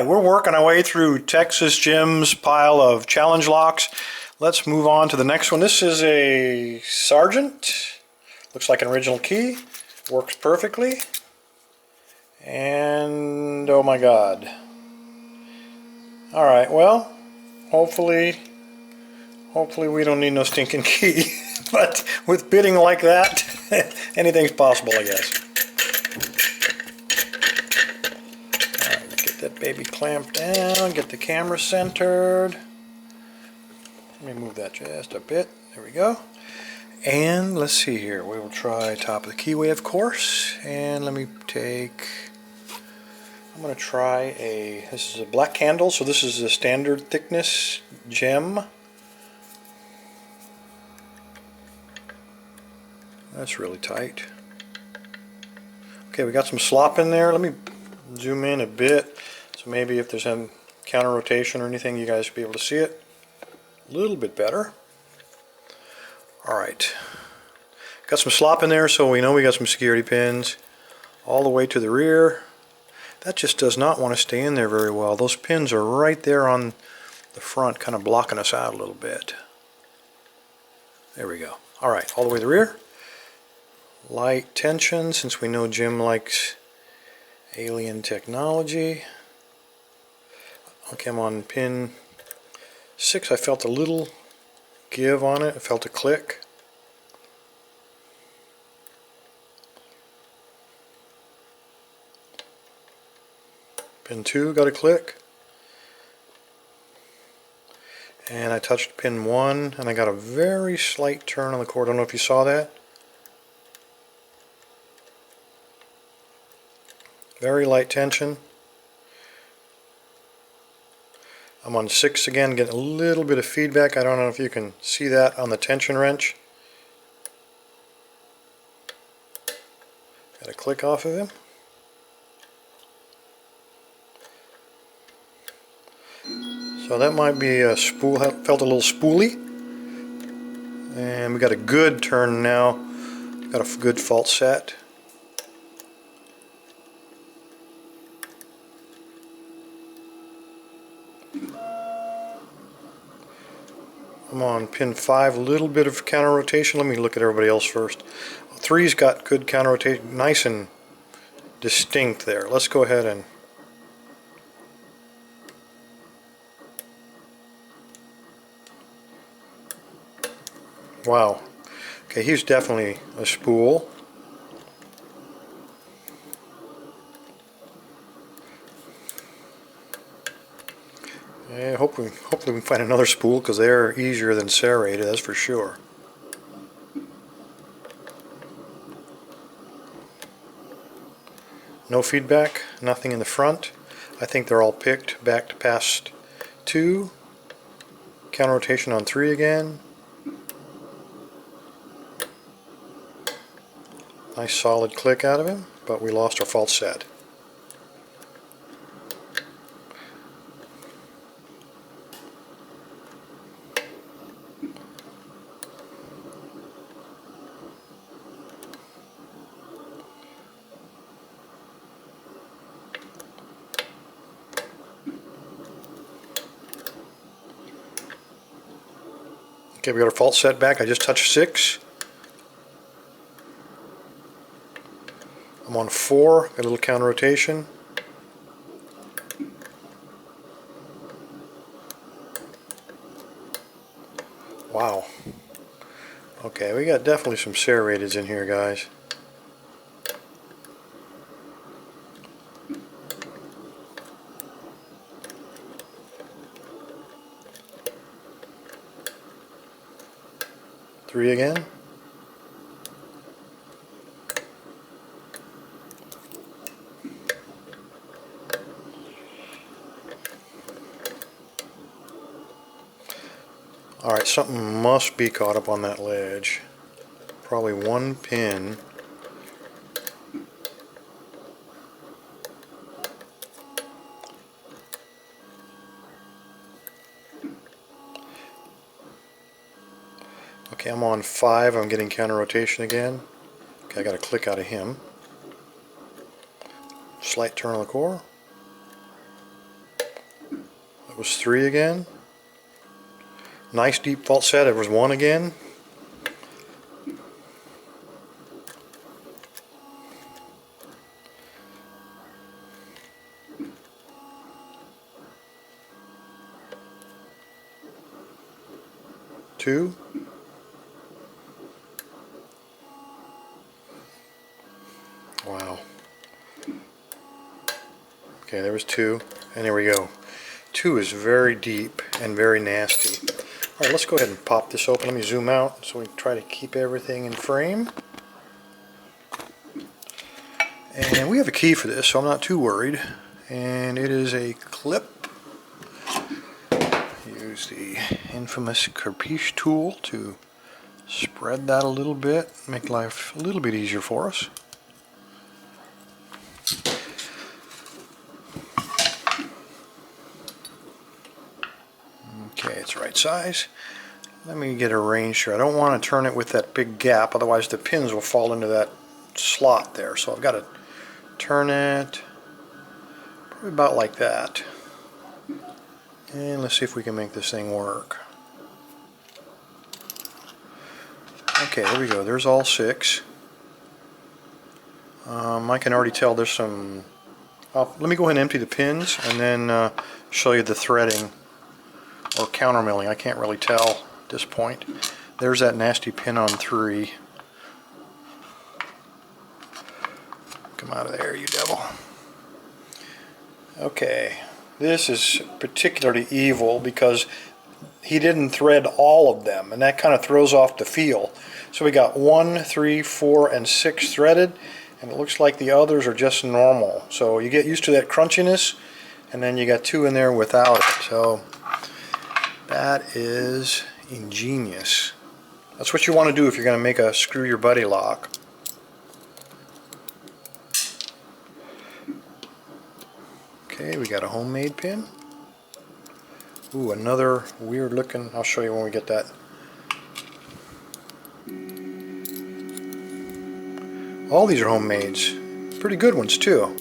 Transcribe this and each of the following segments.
Alright, we're working our way through Texas Jim's pile of challenge locks. Let's move on to the next one. This is a Sargent. Looks like an original key. Works perfectly. And oh my god. Alright, well, hopefully we don't need no stinking key. But with bidding like that, anything's possible, I guess. That baby clamped down, get the camera centered. Let me move that just a bit. There we go. And let's see here. We will try top of the keyway, of course. And let me take, I'm going to try this is a black candle, so this is a standard thickness gem. That's really tight. Okay, we got some slop in there. Let me zoom in a bit. So maybe if there's some counter rotation or anything, you guys will be able to see it a little bit better. Alright, got some slop in there, so we know we got some security pins all the way to the rear. That just does not want to stay in there very well. Those pins are right there on the front, kind of blocking us out a little bit. There we go. Alright, all the way to the rear. Light tension, since we know Jim likes alien technology. Okay, I'm on pin 6. I felt a little give on it. I felt a click. Pin 2 got a click. And I touched pin 1 and I got a very slight turn on the cord. I don't know if you saw that. Very light tension. I'm on 6 again, getting a little bit of feedback. I don't know if you can see that on the tension wrench. Got a click off of him. So that might be a spool, felt a little spoolie. And we got a good turn now. Got a good fault set. I'm on pin 5, a little bit of counter rotation. Let me look at everybody else first. 3's got good counter rotation, nice and distinct there. Let's go ahead and wow. Okay, he's definitely a spool. Yeah, hopefully we can find another spool, because they're easier than serrated, that's for sure. No feedback, nothing in the front. I think they're all picked back to past 2. Counter rotation on 3 again. Nice solid click out of him, but we lost our fault set. Okay, we got our fault set back. I just touched 6. I'm on 4, got a little counter rotation. Wow. Okay, we got definitely some serrateds in here, guys. Three again. Alright, something must be caught up on that ledge. Probably one pin. Okay, I'm on 5. I'm getting counter rotation again. Okay, I got a click out of him. Slight turn on the core. That was 3 again. Nice deep fault set. It was 1 again. Two. Wow. Okay, there was 2, and there we go. 2 is very deep and very nasty. Alright, let's go ahead and pop this open. Let me zoom out so we try to keep everything in frame. And we have a key for this, so I'm not too worried. And it is a clip. Use the infamous Kerpiche tool to spread that a little bit, make life a little bit easier for us. Okay, it's the right size. Let me get arranged here. I don't want to turn it with that big gap, otherwise the pins will fall into that slot there. So I've got to turn it probably about like that. And let's see if we can make this thing work. Okay, there we go. There's all 6. I can already tell there's some... let me go ahead and empty the pins and then show you the threading or countermilling. I can't really tell at this point. There's that nasty pin on 3. Come out of there, you devil. Okay, this is particularly evil because he didn't thread all of them, and that kind of throws off the feel. So we got 1, 3, 4, and 6 threaded, and it looks like the others are just normal. So you get used to that crunchiness, and then you got 2 in there without it. So that is ingenious. That's what you want to do if you're going to make a screw your buddy lock. Okay, we got a homemade pin. Ooh, another weird looking, I'll show you when we get that. All these are homemades. Pretty good ones too.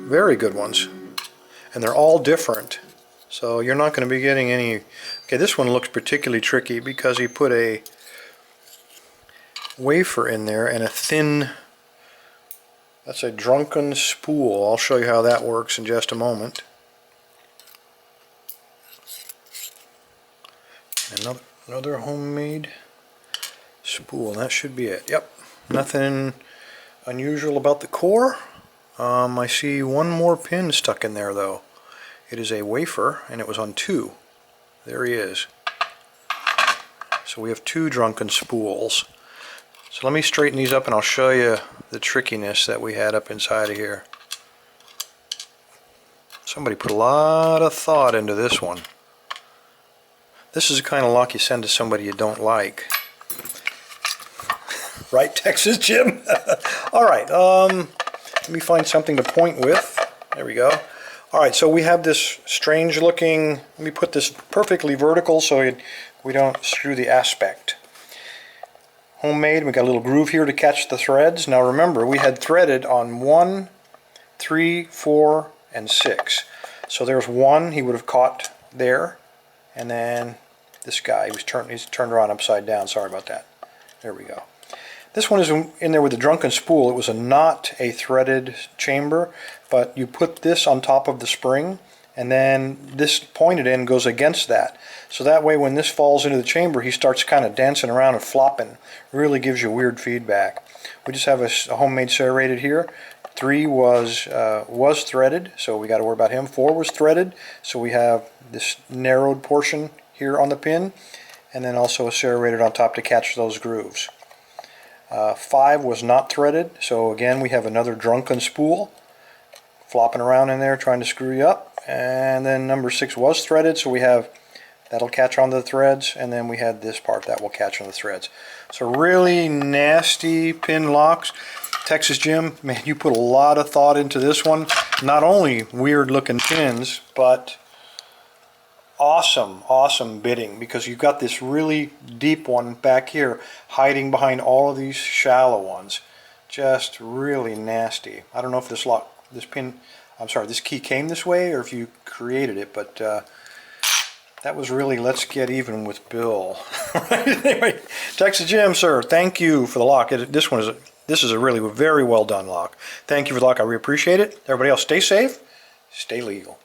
Very good ones. And they're all different. So you're not going to be getting any... Okay, this one looks particularly tricky because he put a wafer in there and a thin... That's a drunken spool. I'll show you how that works in just a moment. Another homemade spool. That should be it. Yep. Nothing unusual about the core. I see one more pin stuck in there though. It is a wafer and it was on 2. There he is. So we have 2 drunken spools. So let me straighten these up and I'll show you the trickiness that we had up inside of here. Somebody put a lot of thought into this one. This is the kind of lock you send to somebody you don't like. Right, Texas Jim? Alright, let me find something to point with. There we go. Alright, so we have this strange looking, let me put this perfectly vertical so we don't screw the aspect. Homemade, we got a little groove here to catch the threads. Now remember, we had threaded on 1, 3, 4, and 6. So there's 1 he would have caught there, and then this guy, he's turned around upside down. Sorry about that. There we go. This one is in there with the drunken spool. It was not a threaded chamber, but you put this on top of the spring, and then this pointed end goes against that. So that way when this falls into the chamber, he starts kind of dancing around and flopping. Really gives you weird feedback. We just have a homemade serrated here. 3 was threaded, so we got to worry about him. 4 was threaded, so we have this narrowed portion here on the pin, and then also a serrated on top to catch those grooves. 5 was not threaded, so again we have another drunken spool flopping around in there trying to screw you up. And then number 6 was threaded, so we have that'll catch on the threads, and then we had this part that will catch on the threads. So really nasty pin locks. Texas Jim, man, you put a lot of thought into this one. Not only weird looking pins, but awesome bitting, because you've got this really deep one back here hiding behind all of these shallow ones. Just really nasty. I don't know if this lock this pin, I'm sorry, this key came this way or if you created it, but that was really let's get even with Bill. Anyway, Texas Jim, sir, thank you for the lock. This is a really very well done lock. Thank you for the lock. I really appreciate it. Everybody else, stay safe, stay legal.